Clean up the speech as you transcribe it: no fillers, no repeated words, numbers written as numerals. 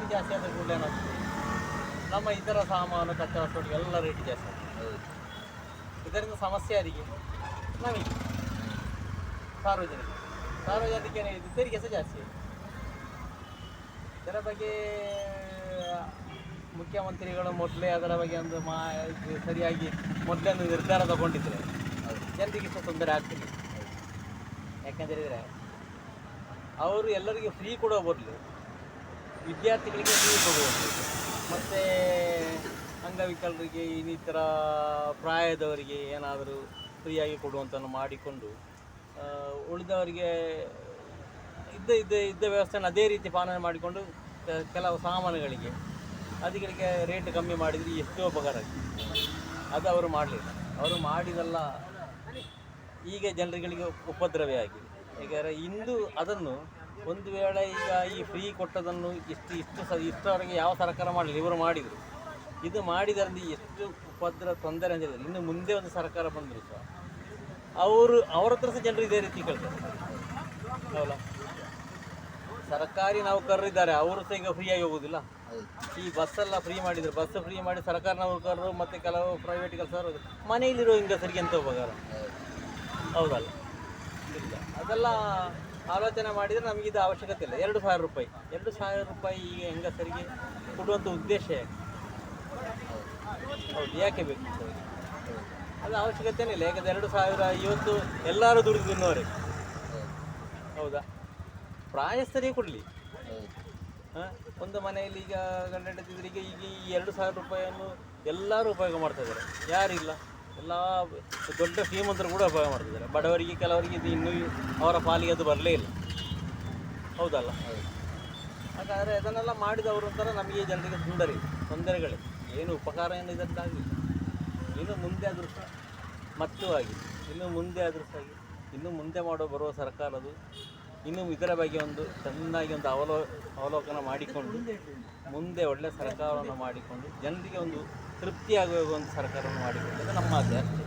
Rate ಜಾಸ್ತಿ ಆದ ಕೂಡಲೇ ಏನಾಗ್ತದೆ, ನಮ್ಮ ಇತರ ಸಾಮಾನು ಕಚ್ಚಾ ವಸ್ತುಗಳಿಗೆ ಎಲ್ಲ ರೇಟ್ ಜಾಸ್ತಿ ಆಗ್ತದೆ. ಇದರಿಂದ ಸಮಸ್ಯೆ ಯಾರಿಗೆ? ನಮಗೆ ಸಾರ್ವಜನಿಕ ಏನಿದೆ ತೆರಿಗೆ ಸಹ ಜಾಸ್ತಿ. ಇದರ ಬಗ್ಗೆ ಮುಖ್ಯಮಂತ್ರಿಗಳು ಮೊದಲೇ ಅದರ ಬಗ್ಗೆ ಒಂದು ಸರಿಯಾಗಿ ಮೊದಲೇ ಒಂದು ನಿರ್ಧಾರ ತಗೊಂಡಿದ್ರೆ ಜನರಿಗೆ ಇಷ್ಟು ತೊಂದರೆ ಆಗ್ತಿಲ್ಲ. ಯಾಕೆಂದರೆ ಅವರು ಎಲ್ಲರಿಗೂ ಫ್ರೀ ಕೊಡೋ ಬದಲು ವಿದ್ಯಾರ್ಥಿಗಳಿಗೆ ಫ್ರೀ ಕೊಡುವುದು, ಮತ್ತು ಅಂಗವಿಕಲರಿಗೆ ಇನ್ನಿತರ ಪ್ರಾಯದವರಿಗೆ ಏನಾದರೂ ಫ್ರೀಯಾಗಿ ಕೊಡುವಂಥನ್ನು ಮಾಡಿಕೊಂಡು ಉಳಿದವರಿಗೆ ಇದ್ದ ವ್ಯವಸ್ಥೆಯನ್ನು ಅದೇ ರೀತಿ ಪಾಲನೆ ಮಾಡಿಕೊಂಡು ಕೆಲವು ಸಾಮಾನುಗಳಿಗೆ ಅದಕ್ಕೆ ರೇಟ್ ಕಮ್ಮಿ ಮಾಡಿದರೆ ಎಷ್ಟೋ ಉಪಕಾರ ಆಗಿದೆ. ಅದು ಅವರು ಮಾಡಲಿಲ್ಲ. ಅವರು ಮಾಡಿದಲ್ಲ ಈಗ ಜನರುಗಳಿಗೆ ಉಪದ್ರವೇ ಆಗಿದೆ. ಯಾಕೆಂದರೆ ಇಂದು ಅದನ್ನು ಒಂದು ವೇಳೆ ಈಗ ಈ ಫ್ರೀ ಕೊಟ್ಟದನ್ನು ಇಷ್ಟವರೆಗೆ ಯಾವ ಸರ್ಕಾರ ಮಾಡಲಿಲ್ಲ, ಇವರು ಮಾಡಿದರು. ಇದು ಮಾಡಿದರಿಂದ ಎಷ್ಟು ತೊಂದರೆ ಅಂತ ಹೇಳಿದರೆ ಇನ್ನು ಮುಂದೆ ಒಂದು ಸರ್ಕಾರ ಬಂದರೂ ಸಹ ಅವ್ರ ಹತ್ರ ಸಹ ಜನರು ಇದೇ ರೀತಿ ಕೇಳ್ತಾರೆ. ಹೌದಾ? ಸರ್ಕಾರಿ ನೌಕರರಿದ್ದಾರೆ, ಅವರು ಸಹ ಈಗ ಫ್ರೀಯಾಗಿ ಹೋಗೋದಿಲ್ಲ. ಈ ಬಸ್ಸೆಲ್ಲ ಫ್ರೀ ಮಾಡಿದರು, ಬಸ್ ಫ್ರೀ ಮಾಡಿ ಸರ್ಕಾರಿ ನೌಕರರು ಮತ್ತು ಕೆಲವು ಪ್ರೈವೇಟ್ ಕೆಲಸವರು ಮನೆಯಲ್ಲಿರೋ ಹೆಂಗಸರಿಗೆ ಎಂತ ಉಪಕಾರ? ಹೌದಲ್ಲ? ಇಲ್ಲ. ಅದೆಲ್ಲ ಆಲೋಚನೆ ಮಾಡಿದರೆ ನಮಗಿದು ಅವಶ್ಯಕತೆ ಇಲ್ಲ. 2,000 ರೂಪಾಯಿ ಈಗ ಹೆಂಗಸರಿಗೆ ಕೊಡುವಂಥ ಉದ್ದೇಶ ಯಾಕೆ? ಹೌದು, ಯಾಕೆ ಬೇಕು? ಅದು ಅವಶ್ಯಕತೆಯೇ ಇಲ್ಲ. ಯಾಕಂದರೆ 2,000 ಇವತ್ತು ಎಲ್ಲರೂ ದುಡಿದು ತಿನ್ನೋರೆ. ಹೌದಾ? ಪ್ರಾಯಸ್ಥರಿಗೆ ಕೊಡಲಿ. ಒಂದು ಮನೆಯಲ್ಲಿ ಈಗ ಗಂಡ ಹೆಂಡತಿದ್ರೆ ಈಗ ಈ 2,000 ರೂಪಾಯಿಯನ್ನು ಎಲ್ಲರೂ ಉಪಯೋಗ ಮಾಡ್ತಾಯಿದ್ದಾರೆ. ಯಾರಿಲ್ಲ? ಎಲ್ಲ ದೊಡ್ಡ ಶ್ರೀಮಂತರು ಕೂಡ ಉಪಯೋಗ ಮಾಡ್ತಿದ್ದಾರೆ. ಬಡವರಿಗೆ ಕೆಲವರಿಗೆ ಇದು ಇನ್ನೂ ಅವರ ಪಾಲಿಗೆ ಅದು ಬರಲೇ ಇಲ್ಲ. ಹೌದಲ್ಲ? ಹಾಗಾದರೆ ಅದನ್ನೆಲ್ಲ ಮಾಡಿದವರು ಒಂಥರ ನಮಗೆ ಜನರಿಗೆ ತೊಂದರೆಗಳೇ, ಏನು ಉಪಕಾರ ಏನು ಇದರಿಂದಾಗಲಿಲ್ಲ. ಇನ್ನು ಮುಂದೆ ಆದರೂ ಸಹ ಇನ್ನು ಮುಂದೆ ಬರುವ ಸರ್ಕಾರದು ಇನ್ನು ಇದರ ಬಗ್ಗೆ ಒಂದು ಚೆನ್ನಾಗಿ ಒಂದು ಅವಲೋಕನ ಮಾಡಿಕೊಂಡು ಮುಂದೆ ಒಳ್ಳೆಯ ಸರ್ಕಾರವನ್ನು ಮಾಡಿಕೊಂಡು ಜನರಿಗೆ ಒಂದು ತೃಪ್ತಿಯಾಗುವ ಒಂದು ಸರ್ಕಾರವನ್ನು ಮಾಡಿಕೊಂಡು ನಮ್ಮ ಆಸೆ ಅಷ್ಟೇ.